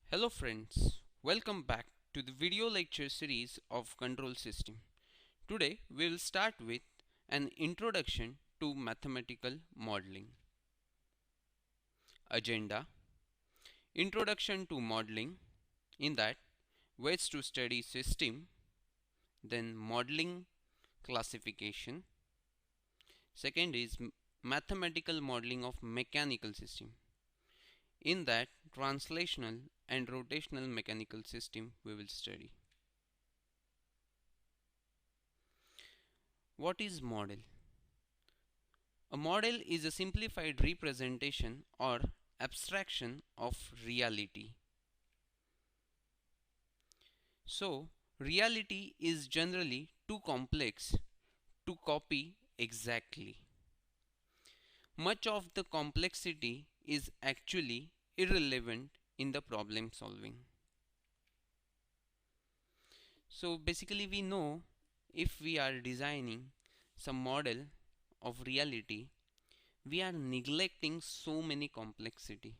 Hello friends, welcome back to the video lecture series of control system. Today we will start with an introduction to mathematical modeling. Agenda: Introduction to modeling, in that ways to study system, then modeling classification. Second is mathematical modeling of mechanical system. In that translational and rotational mechanical system we will study. What is model? A model is a simplified representation or abstraction of reality. So, reality is generally too complex to copy exactly. Much of the complexity is actually irrelevant in the problem solving. So basically we know if we are designing some model of reality, we are neglecting so many complexity.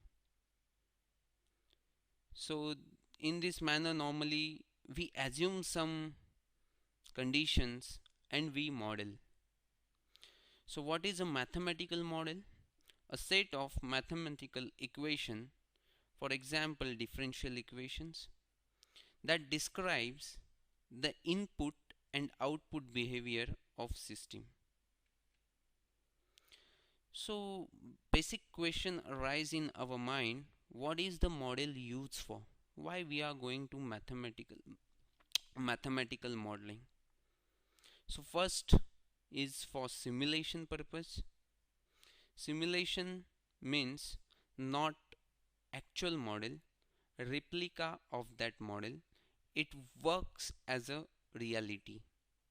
So in this manner normally we assume some conditions and we model. So what is a mathematical model? A set of mathematical equation, for example differential equations, that describes the input and output behavior of system. So basic question arise in our mind: what is the model used for? Why we are going to mathematical modeling? So first is for simulation purpose. Simulation means not actual model, replica of that model. It works as a reality.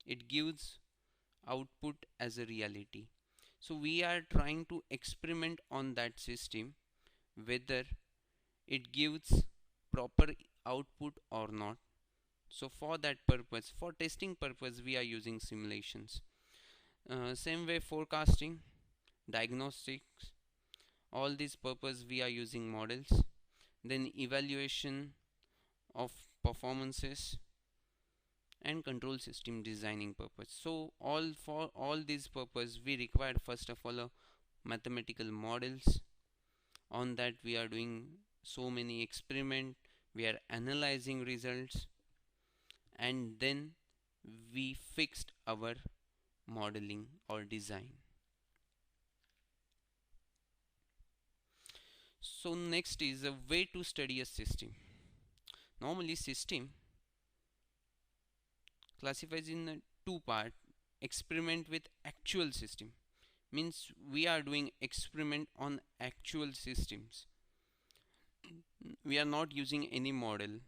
It gives output as a reality. So we are trying to experiment on that system whether it gives proper output or not. So for that purpose, for testing purpose, we are using simulations. Same way forecasting, diagnostics, all these purpose we are using models. Then evaluation of performances and control system designing purpose. So for all these purpose we require first of all mathematical models. On that we are doing so many experiment, we are analyzing results, and then we fixed our modeling or design. So next is a way to study a system. Normally system classifies in two part: experiment with actual system, means we are doing experiment on actual systems. We are not using any model,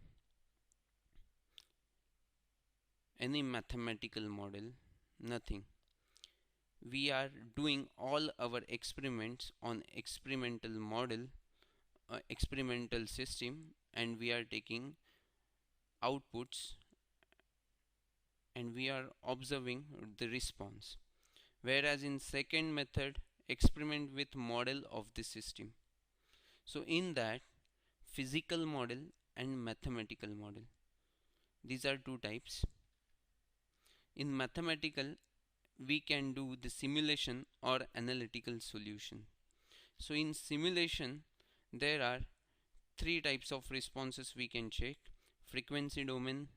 any mathematical model, nothing. We are doing all our experiments on experimental model, experimental system, and we are taking outputs and we are observing the response. Whereas in second method, experiment with model of the system. So in that, physical model and mathematical model, these are two types. In mathematical we can do the simulation or analytical solution. So in simulation there are three types of responses we can check: frequency domain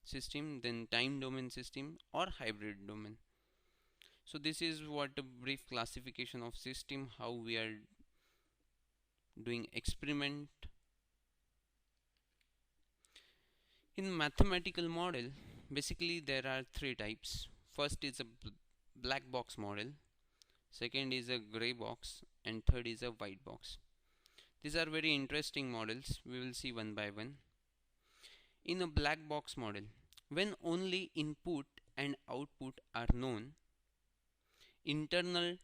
system, then time domain system, or hybrid domain. So this is what a brief classification of system, how we are doing experiment. In mathematical model basically there are three types. First is a black box model, second is a gray box, and third is a white box. These are very interesting models, we will see one by one. In a black box model, when only input and output are known, internal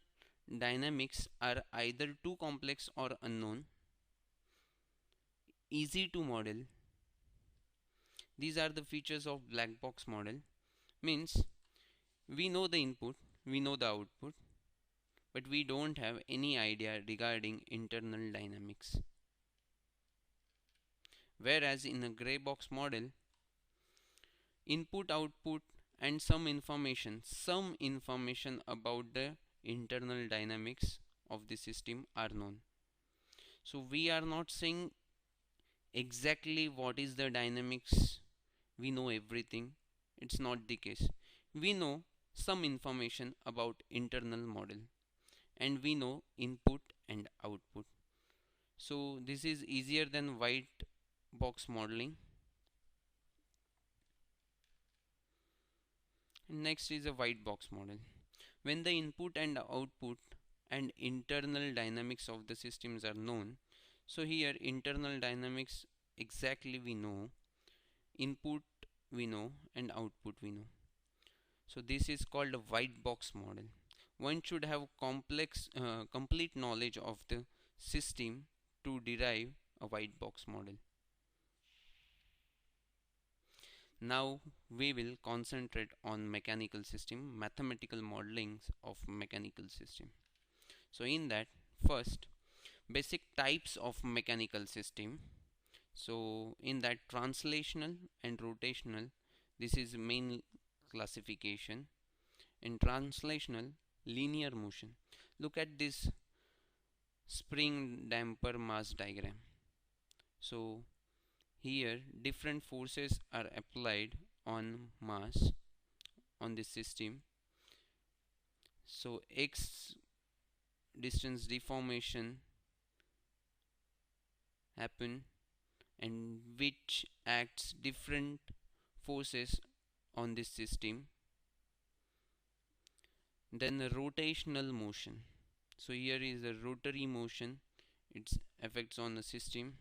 dynamics are either too complex or unknown, easy to model. These are the features of black box model. Means we know the input, we know the output, but we don't have any idea regarding internal dynamics. Whereas in a gray box model, input, output, and some information about the internal dynamics of the system are known. So we are not saying exactly what is the dynamics, we know everything. It's not the case. We know some information about internal model, and we know input and output. So this is easier than white box modeling. Next is a white box model. When the input and output and internal dynamics of the systems are known, so here internal dynamics exactly we know, input we know, and output we know. So this is called a white box model. One should have complete knowledge of the system to derive a white box model. Now we will concentrate on mechanical system, mathematical modelings of mechanical system. So in that, first, basic types of mechanical system. So in that, translational and rotational, this is main classification. In translational, linear motion. Look at this spring damper mass diagram. So here different forces are applied on mass on this system. So x distance deformation happen, and which acts different forces on this system. Then the rotational motion. So here is a rotary motion, its effects on the system.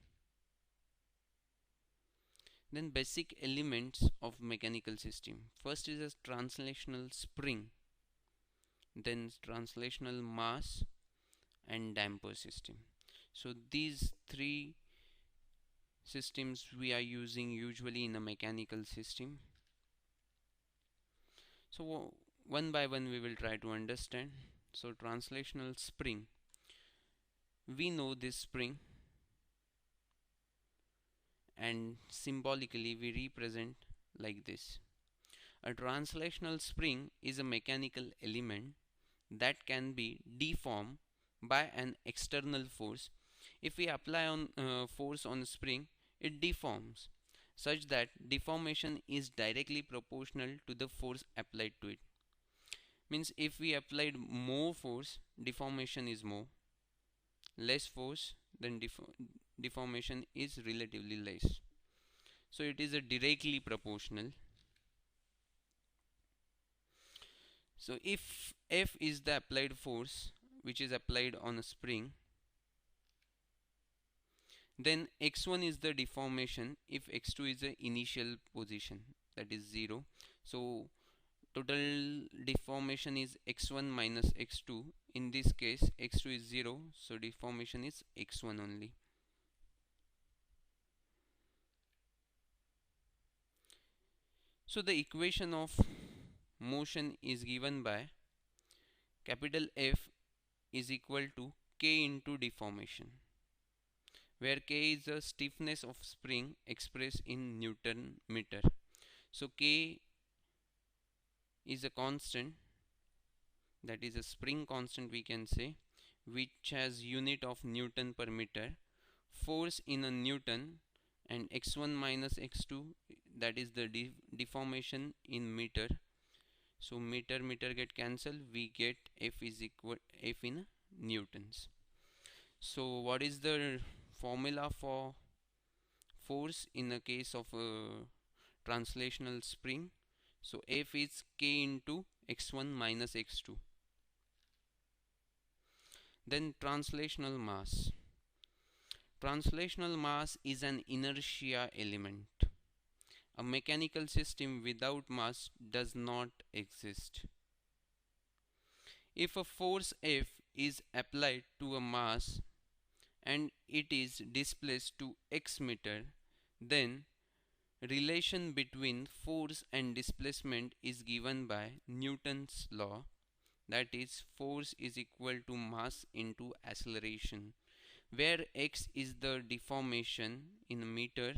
Then basic elements of mechanical system. First is a translational spring, then translational mass, and damper system. So these three systems we are using usually in a mechanical system. So one by one we will try to understand. So translational spring, we know this spring, and symbolically we represent like this. A translational spring is a mechanical element that can be deformed by an external force. If we apply force on a spring, it deforms such that deformation is directly proportional to the force applied to it. Means if we applied more force, deformation is more. Less force, then deformation is relatively less. So it is a directly proportional. So if F is the applied force which is applied on a spring, then x1 is the deformation if x2 is the initial position, that is 0. So total deformation is x1 minus x2. In this case x2 is 0, so deformation is x1 only. So the equation of motion is given by capital F is equal to K into deformation, where K is the stiffness of spring expressed in Newton meter. So K is a constant, that is a spring constant we can say, which has unit of Newton per meter. Force in a Newton, and x1 minus x2, that is the deformation in meter. So meter get cancelled, we get F is equal F in newtons. So what is the formula for force in the case of a translational spring? So F is K into x1 minus x2. Then translational mass. Translational mass is an inertia element. A mechanical system without mass does not exist. If a force F is applied to a mass and it is displaced to x meter, then relation between force and displacement is given by Newton's law, that is force is equal to mass into acceleration, where x is the deformation in meter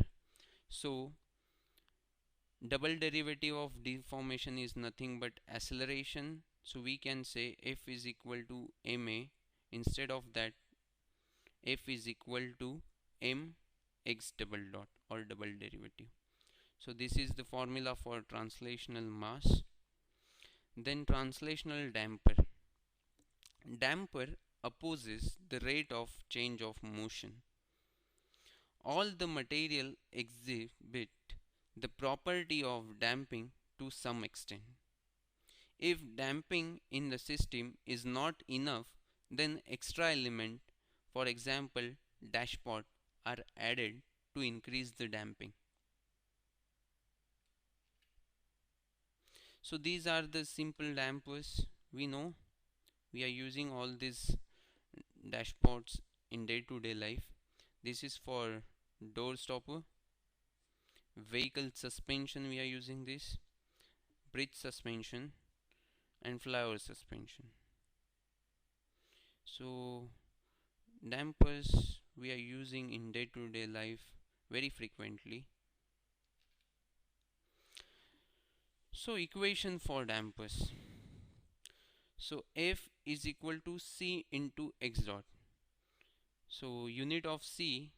So double derivative of deformation is nothing but acceleration. So we can say F is equal to ma. Instead of that, F is equal to m x double dot, or double derivative. So this is the formula for translational mass. Then translational damper. Damper opposes the rate of change of motion. All the material exhibit the property of damping to some extent. If damping in the system is not enough, then extra element, for example dashpot, are added to increase the damping. So these are the simple dampers we know. We are using all these dashboards in day-to-day life. This is for door stopper, vehicle suspension we are using this, bridge suspension and flyover suspension. So dampers we are using in day-to-day life very frequently. So equation for dampers. So F is equal to C into X dot. So unit of C,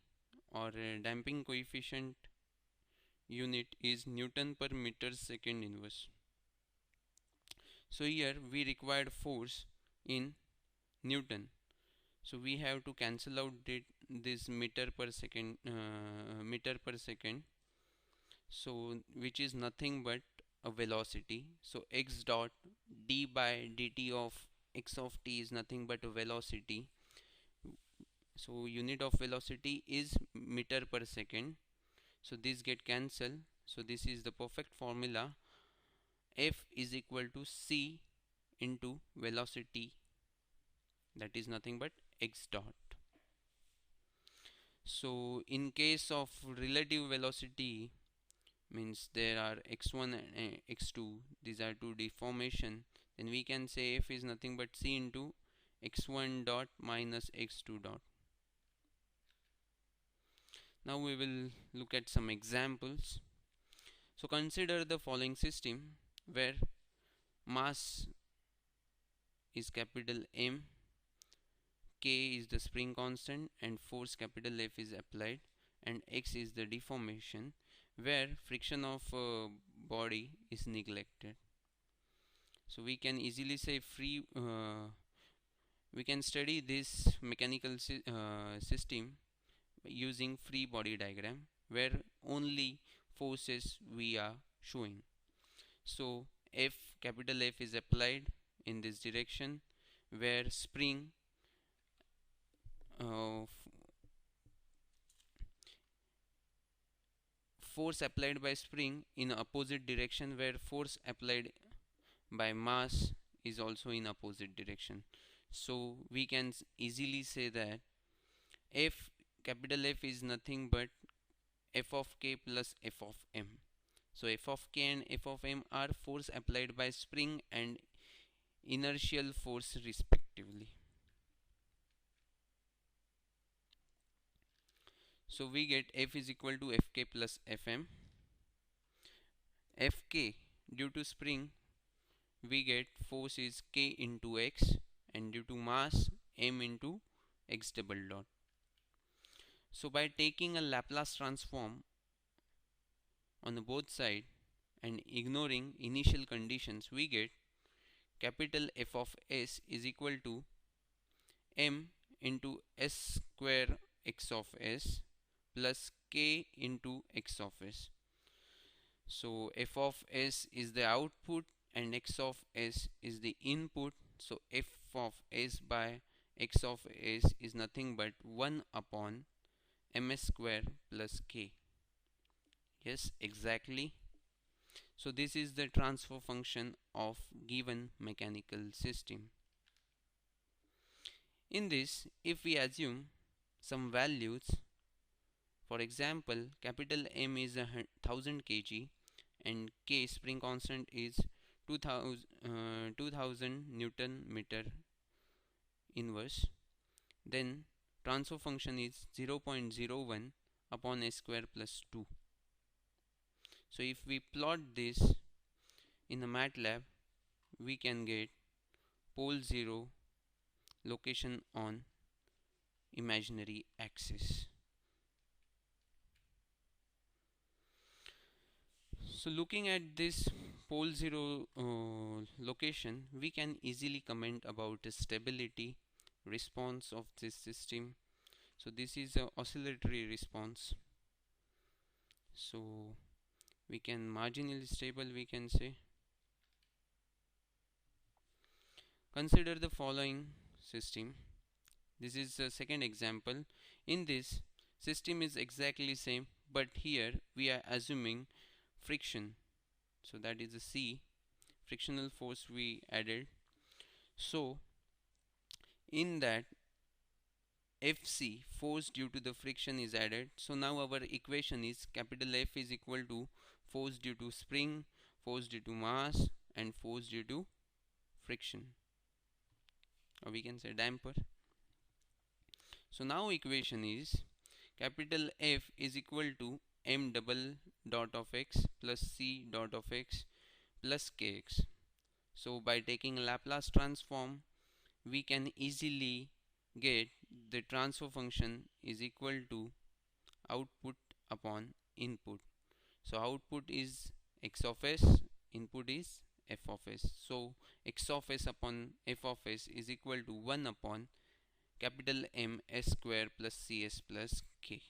or damping coefficient unit, is Newton per meter second inverse. So here we required force in Newton. So we have to cancel out this meter per second, so which is nothing but a velocity. So x dot d by dt of x of t is nothing but a velocity. So unit of velocity is meter per second. So this get cancelled. So this is the perfect formula. F is equal to c into velocity, that is nothing but x dot. So in case of relative velocity, means there are x1 and x2, these are two deformation, then we can say F is nothing but c into x1 dot minus x2 dot. Now we will look at some examples. So consider the following system where mass is capital M, K is the spring constant, and force capital F is applied, and X is the deformation where friction of body is neglected. So we can easily say we can study this mechanical system using free body diagram where only forces we are showing. So capital F is applied in this direction where spring force applied by spring in opposite direction where force applied by mass is also in opposite direction. So we can easily say that capital F is nothing but f of k plus f of m. So f of k and f of m are force applied by spring and inertial force respectively. So we get F is equal to Fk plus Fm. Fk, due to spring we get force is k into x, and due to mass m into x double dot. So by taking a Laplace transform on both sides and ignoring initial conditions, we get capital F of s is equal to m into s square x of s plus k into x of s. So f of s is the output and x of s is the input. So f of s by x of s is nothing but 1 upon ms square plus k. Yes, exactly. So this is the transfer function of given mechanical system. In this, if we assume some values, for example capital M is 1000 kg and K spring constant is 2000 Newton meter inverse, then transfer function is 0.01 upon s square plus 2. So if we plot this in a MATLAB, we can get pole 0 location on imaginary axis. So looking at this pole 0 location, we can easily comment about the stability response of this system. So this is a oscillatory response, so we can marginally stable, we can say. Consider the following system. This is the second example. In this system is exactly same, but here we are assuming friction, so that is a C, frictional force we added. So in that Fc, force due to the friction, is added. So now our equation is capital F is equal to force due to spring, force due to mass, and force due to friction, or we can say damper. So now equation is capital F is equal to m double dot of x plus c dot of x plus kx. So by taking Laplace transform, we can easily get the transfer function is equal to output upon input. So output is x of s, input is f of s. So x of s upon f of s is equal to 1 upon capital M s square plus cs plus k.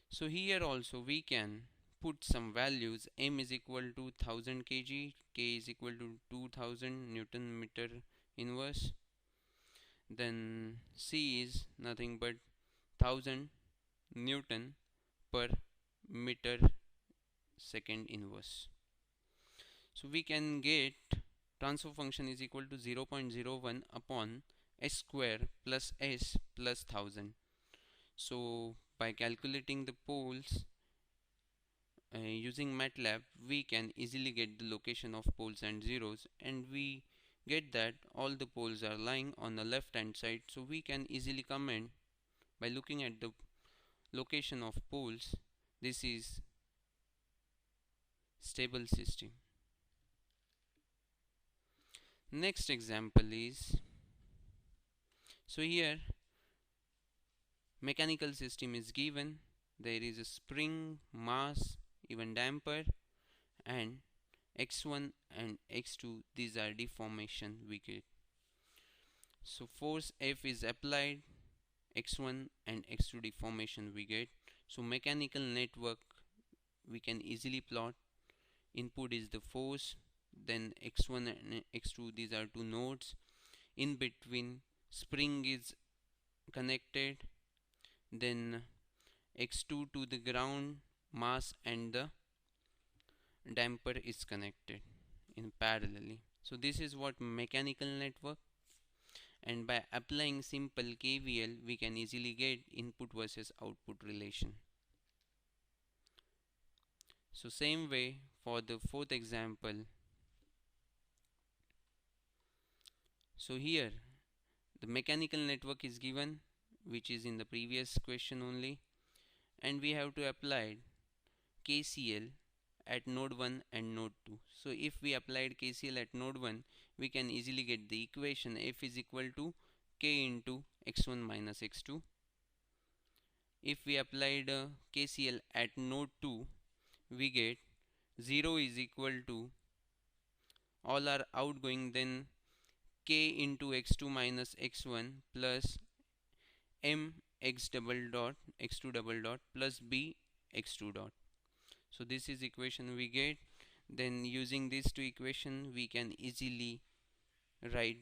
So here also we can put some values. M is equal to 1000 kg, k is equal to 2000 Newton meter inverse. Then c is nothing but 1000 Newton per meter second inverse. So we can get transfer function is equal to 0.01 upon s square plus s plus 1000. So by calculating the poles using MATLAB, we can easily get the location of poles and zeros, and we get that all the poles are lying on the left hand side. So we can easily comment by looking at the location of poles, this is stable system. Next example is, so here mechanical system is given. There is a spring, mass, even damper, and x1 and x2, these are deformation we get. So force F is applied, x1 and x2 deformation we get. So mechanical network we can easily plot. Input is the force, then x1 and x2, these are two nodes. In between spring is connected, then x2 to the ground, mass and the damper is connected in parallelly. So this is what mechanical network, and by applying simple KVL we can easily get input versus output relation. So same way for the fourth example. So here the mechanical network is given, which is in the previous question only, and we have to apply KCL at node 1 and node 2. So if we applied KCL at node 1, we can easily get the equation F is equal to K into x1 minus x2. If we applied KCL at node 2, we get 0 is equal to all are outgoing, then K into x2 minus x1 plus M x double dot x2 double dot plus B x2 dot. So this is equation we get. Then using these two equation we can easily write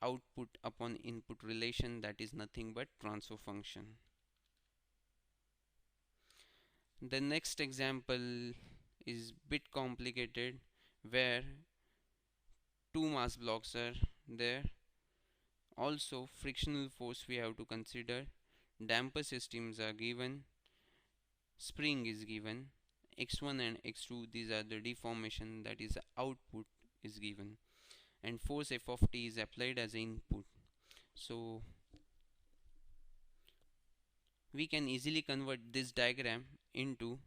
output upon input relation, that is nothing but transfer function. The next example is bit complicated, where two mass blocks are there. Also frictional force we have to consider, damper systems are given, spring is given, x1 and x2, these are the deformation, that is the output is given, and force f of t is applied as input. So we can easily convert this diagram into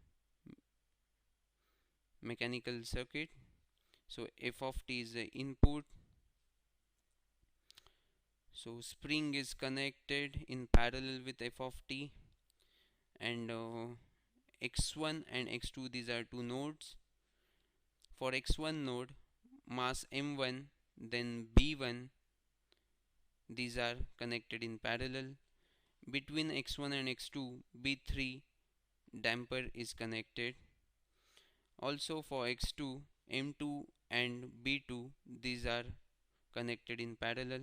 mechanical circuit. So f of t is the input. So spring is connected in parallel with f of t, and x1 and x2, these are two nodes. For x1 node, mass m1, then b1, these are connected in parallel. Between x1 and x2, b3 damper is connected. Also for x2, m2 and b2, these are connected in parallel,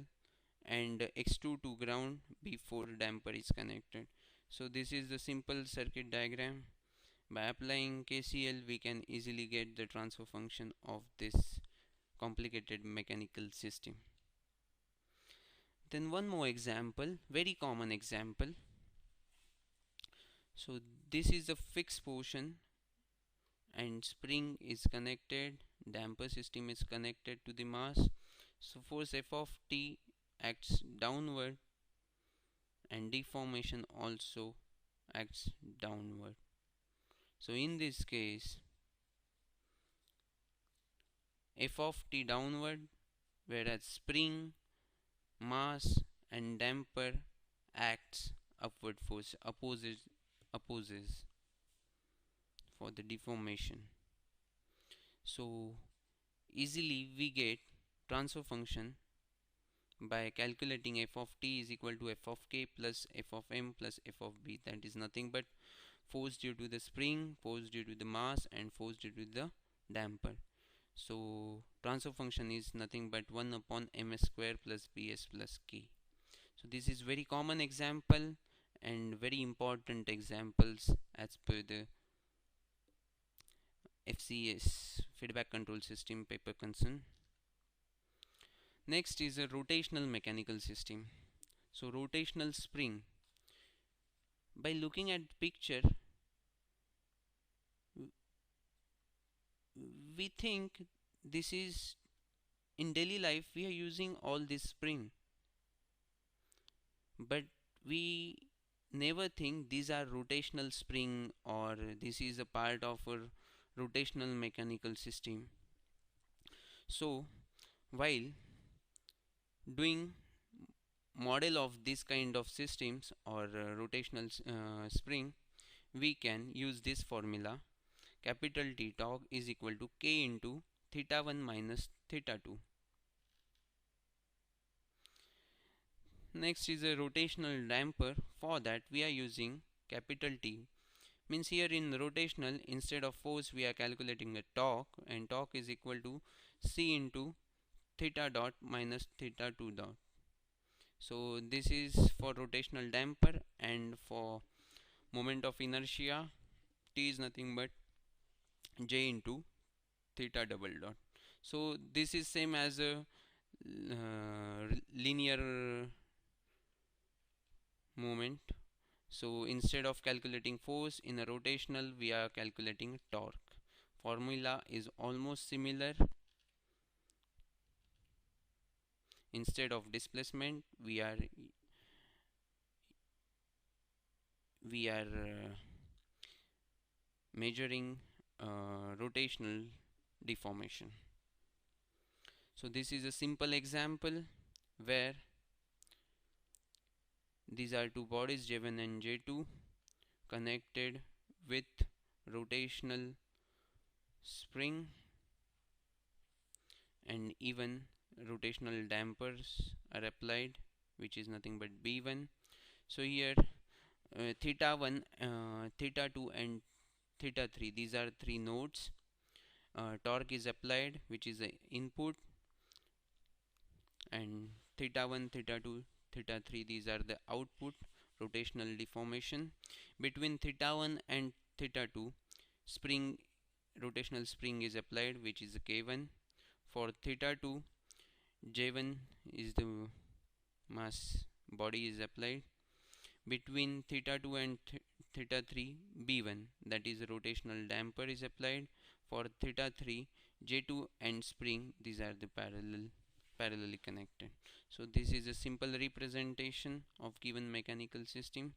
and x2 to ground, b4 damper is connected. So this is the simple circuit diagram. By applying KCL, we can easily get the transfer function of this complicated mechanical system. Then one more example, very common example. So this is a fixed portion and spring is connected, damper system is connected to the mass. So force f of t acts downward and deformation also acts downward. So in this case, f of t downward, whereas spring, mass and damper acts upward force, opposes for the deformation. So easily we get transfer function by calculating f of t is equal to f of k plus f of m plus f of b. That is nothing but force due to the spring, force due to the mass, and force due to the damper. So transfer function is nothing but 1 upon ms square plus bs plus k. So this is very common example and very important examples as per the FCS, feedback control system paper concern. Next is a rotational mechanical system. So rotational spring. By looking at picture, we think this is, in daily life we are using all this spring, but we never think these are rotational spring or this is a part of a rotational mechanical system. So while doing model of this kind of systems or rotational spring, we can use this formula. Capital T torque is equal to K into theta 1 minus theta 2. Next is a rotational damper. For that we are using capital T. Means here in rotational, instead of force we are calculating a torque, and torque is equal to C into theta dot minus theta 2 dot. So this is for rotational damper, and for moment of inertia, T is nothing but J into theta double dot. So this is same as a linear moment. So instead of calculating force in a rotational, we are calculating torque. Formula is almost similar. Instead of displacement, we are measuring rotational deformation. So this is a simple example where these are two bodies J1 and J2 connected with rotational spring, and even rotational dampers are applied, which is nothing but B1. So here theta 1, theta 2 and theta 3, these are three nodes. Torque is applied, which is the input, and theta 1, theta 2, theta 3, these are the output. Rotational deformation. Between theta 1 and theta 2, spring, rotational spring is applied, which is K1. For theta 2, J1 is the mass body is applied. Between theta 2 and theta 3, B1, that is rotational damper, is applied. For theta 3, J2 and spring, these are the parallelly connected. So this is a simple representation of given mechanical system.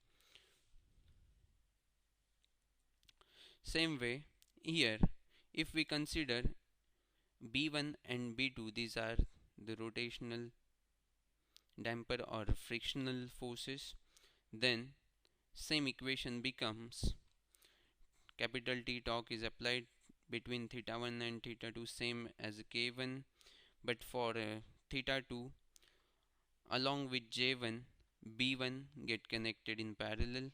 Same way here, if we consider B1 and B2, these are the rotational damper or frictional forces, then same equation becomes capital T torque is applied between theta 1 and theta 2 same as K1, but for theta 2 along with J1, B1 get connected in parallel.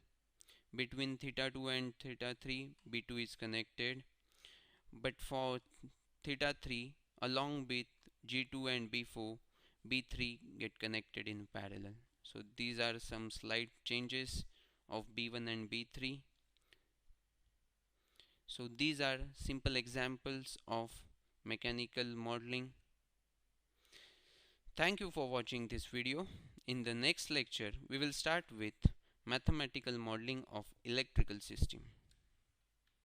Between theta 2 and theta 3, B2 is connected, but for theta 3 along with G2 and B4, B3 get connected in parallel. So these are some slight changes of B1 and B3. So these are simple examples of mechanical modeling. Thank you for watching this video. In the next lecture, we will start with mathematical modeling of electrical system.